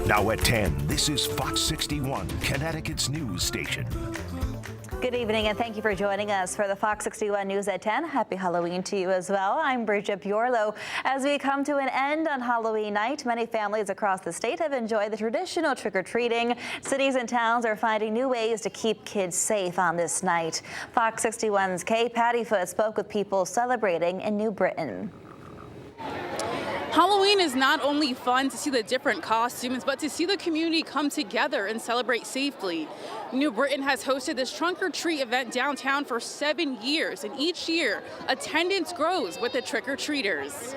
Now at 10, this is Fox 61, Connecticut's news station. Good evening and thank you for joining us for the Fox 61 News at 10. Happy Halloween to you as well. I'm Bridget Bjorlo. As we come to an end on Halloween night, many families across the state have enjoyed the traditional trick-or-treating. Cities and towns are finding new ways to keep kids safe on this night. Fox 61's Kay Pattyfoot spoke with people celebrating in New Britain. Halloween is not only fun to see the different costumes, but to see the community come together and celebrate safely. New Britain has hosted this trunk or treat event downtown for 7 years, and each year attendance grows with the trick-or-treaters.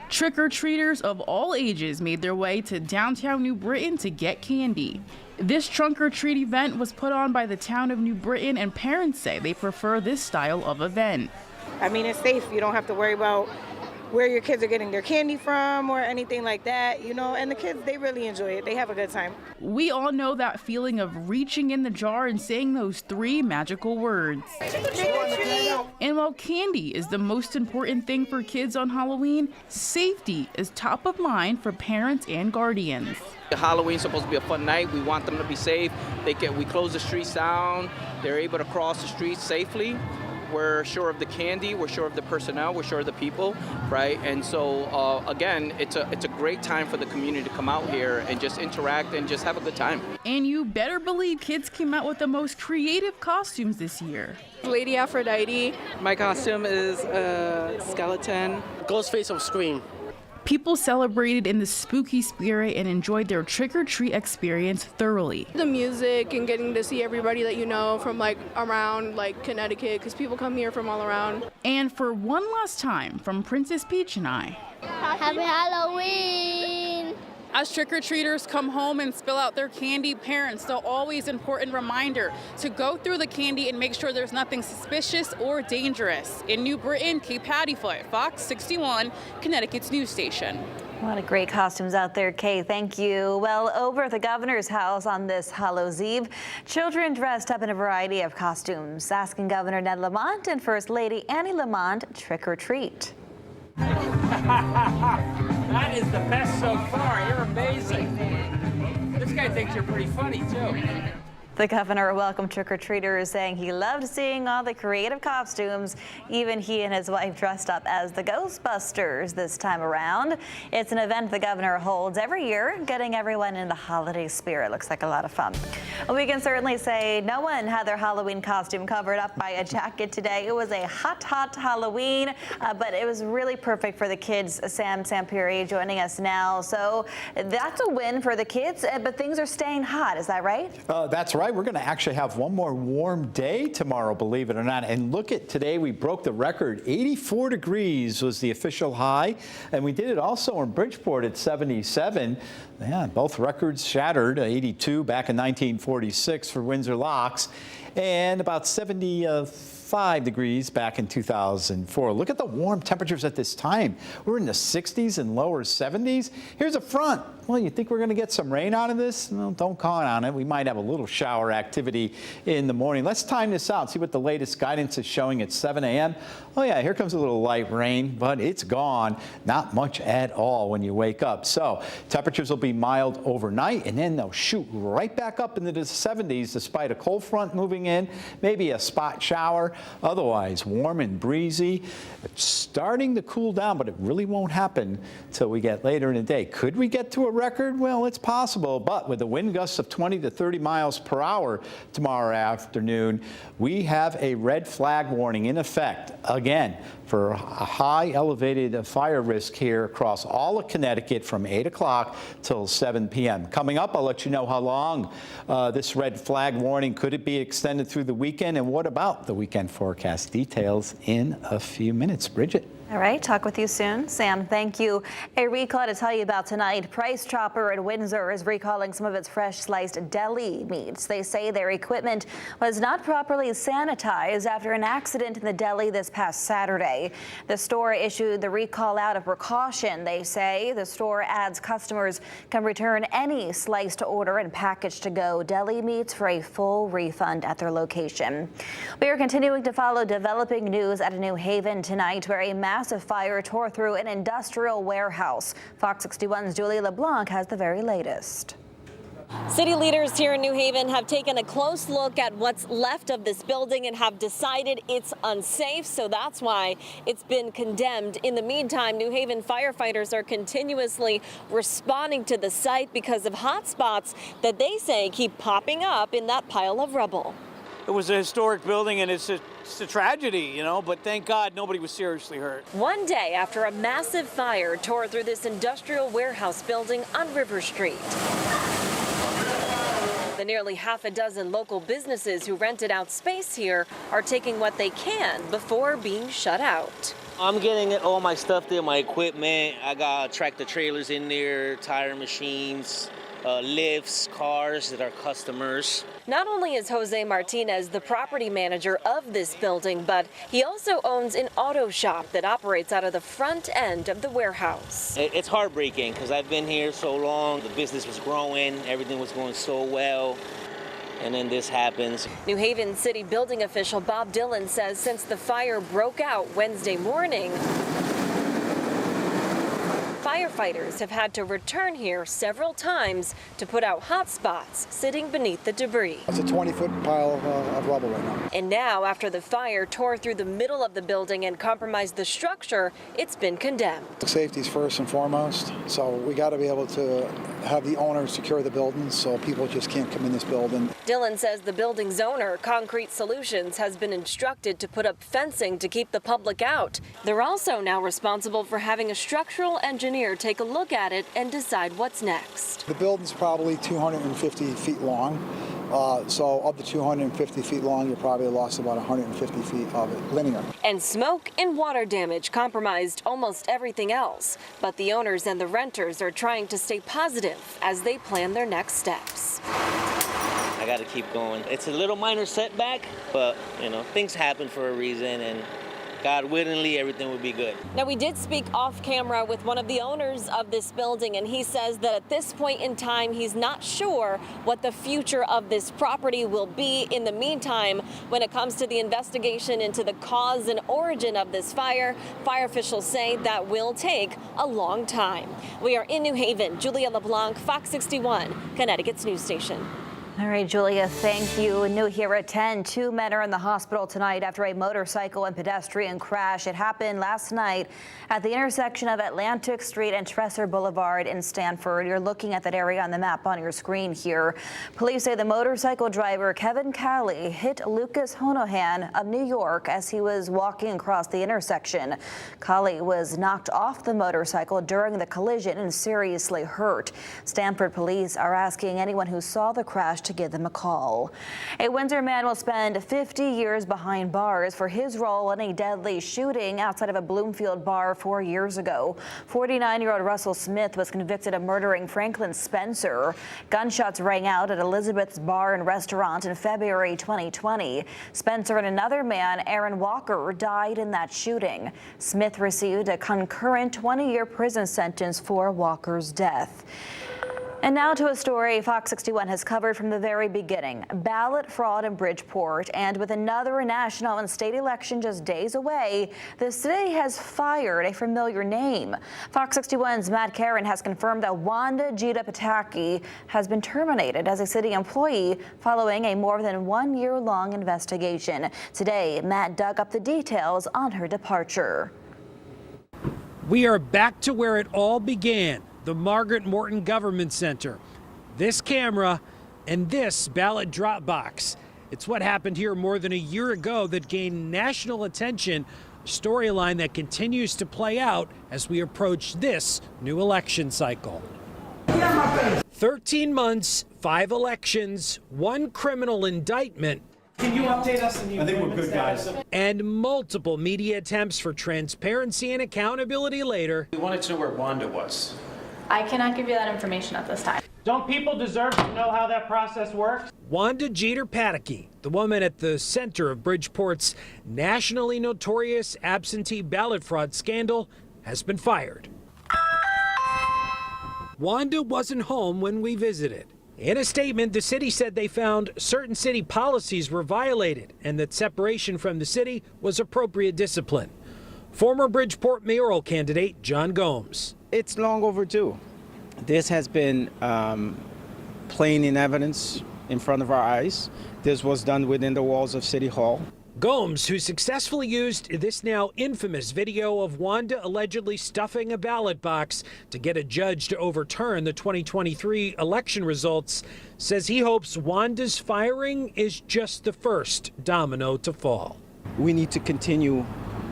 Trick-or-treaters of all ages made their way to downtown New Britain to get candy. This trunk-or-treat event was put on by the town of New Britain, and parents say they prefer this style of event. I mean, it's safe. You don't have to worry about where your kids are getting their candy from or anything like that, you know, and the kids, they really enjoy it. They have a good time. We all know that feeling of reaching in the jar and saying those 3 magical words. And while candy is the most important thing for kids on Halloween, safety is top of mind for parents and guardians. Halloween's supposed to be a fun night. We want them to be safe. We close the streets down. They're able to cross the streets safely. We're sure of the candy, we're sure of the personnel, we're sure of the people, right? And so, again, it's a great time for the community to come out here and just interact and just have a good time. And you better believe kids came out with the most creative costumes this year. Lady Aphrodite. My costume is a skeleton. Ghostface of Scream. People celebrated in the spooky spirit and enjoyed their trick-or-treat experience thoroughly. The music and getting to see everybody that you know from around Connecticut, because people come here from all around. And for one last time, from Princess Peach and I. Happy Halloween! As trick-or-treaters come home and spill out their candy, parents, the always important reminder to go through the candy and make sure there's nothing suspicious or dangerous. In New Britain, Kay Pattyfoot, Fox 61, Connecticut's news station. A lot of great costumes out there, Kay. Thank you. Well, over at the governor's house on this Hallows Eve, children dressed up in a variety of costumes, asking Governor Ned Lamont and First Lady Annie Lamont trick or treat. That is the best so far. You're amazing. This guy thinks you're pretty funny, too. The governor welcomed trick-or-treaters, saying he loved seeing all the creative costumes. Even he and his wife dressed up as the Ghostbusters this time around. It's an event the governor holds every year, getting everyone in the holiday spirit. Looks like a lot of fun. We can certainly say no one had their Halloween costume covered up by a jacket today. It was a hot Halloween, but it was really perfect for the kids. Sam Samperi joining us now. So that's a win for the kids, but things are staying hot. Is that right? That's right. We're going to actually have one more warm day tomorrow, believe it or not. And look at today, we broke the record. 84 degrees was the official high. And we did it also in Bridgeport at 77. Yeah, both records shattered. 82 back in 1946 for Windsor Locks. And about 75 degrees back in 2004. Look at the warm temperatures at this time. We're in the 60s and lower 70s. Here's a front. Well, you think we're going to get some rain out of this? Well, don't count on it. We might have a little shower activity in the morning. Let's time this out, see what the latest guidance is showing at 7 a.m. Oh, yeah, here comes a little light rain, but it's gone. Not much at all when you wake up. So temperatures will be mild overnight, and then they'll shoot right back up into the 70s despite a cold front moving in, maybe a spot shower. Otherwise, warm and breezy. It's starting to cool down, but it really won't happen until we get later in the day. Could we get to a record? Well, it's possible, but with the wind gusts of 20 to 30 miles per hour tomorrow afternoon, we have a red flag warning in effect again for a high elevated fire risk here across all of Connecticut from 8 o'clock till 7 p.m. Coming up, I'll let you know how long this red flag warning could it be extended through the weekend, and what about the weekend forecast. Details in a few minutes. Bridget. All right, talk with you soon. Sam, thank you. A recall to tell you about tonight. Price Chopper at Windsor is recalling some of its fresh sliced deli meats. They say their equipment was not properly sanitized after an accident in the deli this past Saturday. The store issued the recall out of precaution. They say the store adds customers can return any sliced order and package to go deli meats for a full refund at their location. We are continuing to follow developing news out of New Haven tonight, where a mass massive fire tore through an industrial warehouse. Fox 61's Julie LeBlanc has the very latest. City leaders here in New Haven have taken a close look at what's left of this building and have decided it's unsafe, so that's why it's been condemned. In the meantime, New Haven firefighters are continuously responding to the site because of hot spots that they say keep popping up in that pile of rubble. It was a historic building, and it's a tragedy, you know, but thank God nobody was seriously hurt. One day after a massive fire tore through this industrial warehouse building on River Street. The nearly half a dozen local businesses who rented out space here are taking what they can before being shut out. I'm getting all my stuff there, my equipment. I got tractor trailers in there, tire machines, lifts, cars that are customers. Not only is Jose Martinez the property manager of this building, but he also owns an auto shop that operates out of the front end of the warehouse. It's heartbreaking because I've been here so long. The business was growing, everything was going so well, and then this happens. New Haven City building official Bob Dillon says since the fire broke out Wednesday morning, firefighters have had to return here several times to put out hot spots sitting beneath the debris. It's a 20-foot pile of rubble right now. And now, after the fire tore through the middle of the building and compromised the structure, it's been condemned. Safety is first and foremost, so we got to be able to have the owner secure the building so people just can't come in this building. Dillon says the building's owner, Concrete Solutions, has been instructed to put up fencing to keep the public out. They're also now responsible for having a structural engineer take a look at it and decide what's next. The building's probably 250 feet long, so of the 250 feet long, you probably lost about 150 feet of it linear. And smoke and water damage compromised almost everything else, but the owners and the renters are trying to stay positive as they plan their next steps. I got to keep going. It's a little minor setback, but you know, things happen for a reason, and God willingly, everything will be good. Now, we did speak off camera with one of the owners of this building, and he says that at this point in time, he's not sure what the future of this property will be. In the meantime, when it comes to the investigation into the cause and origin of this fire, fire officials say that will take a long time. We are in New Haven. Julia LeBlanc, Fox 61, Connecticut's news station. All right, Julia, thank you. New here at 10. 2 men are in the hospital tonight after a motorcycle and pedestrian crash. It happened last night at the intersection of Atlantic Street and Tresser Boulevard in Stanford. You're looking at that area on the map on your screen here. Police say the motorcycle driver, Kevin Calley, hit Lucas Honohan of New York as he was walking across the intersection. Calley was knocked off the motorcycle during the collision and seriously hurt. Stanford police are asking anyone who saw the crash to give them a call. A Windsor man will spend 50 years behind bars for his role in a deadly shooting outside of a Bloomfield bar 4 years ago. 49-year-old Russell Smith was convicted of murdering Franklin Spencer. Gunshots rang out at Elizabeth's Bar and Restaurant in February 2020. Spencer and another man, Aaron Walker, died in that shooting. Smith received a concurrent 20-year prison sentence for Walker's death. And now to a story Fox 61 has covered from the very beginning. Ballot fraud in Bridgeport, and with another national and state election just days away, the city has fired a familiar name. Fox 61's Matt Karen has confirmed that Wanda Jeter Paki has been terminated as a city employee following a more than 1 year-long investigation. Today, Matt dug up the details on her departure. We are back to where it all began. The Margaret Morton Government Center. This camera and this ballot drop box. It's what happened here more than a year ago that gained national attention, a storyline that continues to play out as we approach this new election cycle. 13 months, 5 elections, 1 criminal indictment. Can you update us? I think we're good, guys. And multiple media attempts for transparency and accountability later. We wanted to know where Wanda was. I cannot give you that information at this time. Don't people deserve to know how that process works? Wanda Jeter Paki, the woman at the center of Bridgeport's nationally notorious absentee ballot fraud scandal, has been fired. Wanda wasn't home when we visited. In a statement, the city said they found certain city policies were violated and that separation from the city was appropriate discipline. Former Bridgeport mayoral candidate John Gomes. It's long overdue. This has been plain in evidence in front of our eyes. This was done within the walls of City Hall. Gomes, who successfully used this now infamous video of Wanda allegedly stuffing a ballot box to get a judge to overturn the 2023 election results, says he hopes Wanda's firing is just the first domino to fall. We need to continue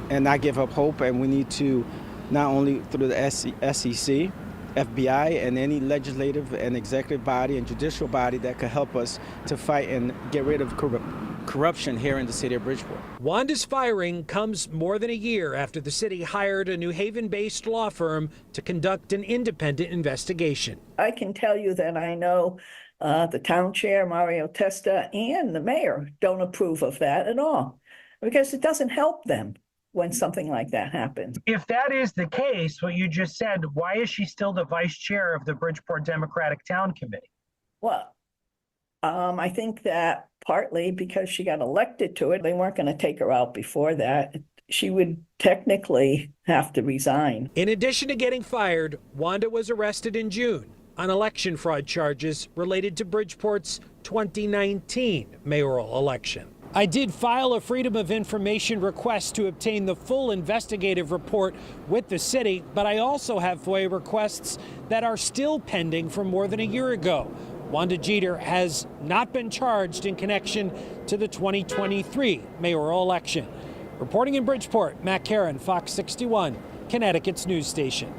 and not give up hope, and we need to not only through the SEC, FBI, and any legislative and executive body and judicial body that could help us to fight and get rid of corruption here in the city of Bridgeport. Wanda's firing comes more than a year after the city hired a New Haven-based law firm to conduct an independent investigation. I can tell you that I know the town chair, Mario Testa, and the mayor don't approve of that at all, because it doesn't help them when something like that happens. If that is the case, what you just said, why is she still the vice chair of the Bridgeport Democratic Town Committee? Well, I think that partly because she got elected to it, they weren't going to take her out before that. She would technically have to resign. In addition to getting fired, Wanda was arrested in June on election fraud charges related to Bridgeport's 2019 mayoral election. I did file a Freedom of Information request to obtain the full investigative report with the city, but I also have FOIA requests that are still pending from more than a year ago. Wanda Jeter has not been charged in connection to the 2023 mayoral election. Reporting in Bridgeport, Matt Caron, Fox 61, Connecticut's news station.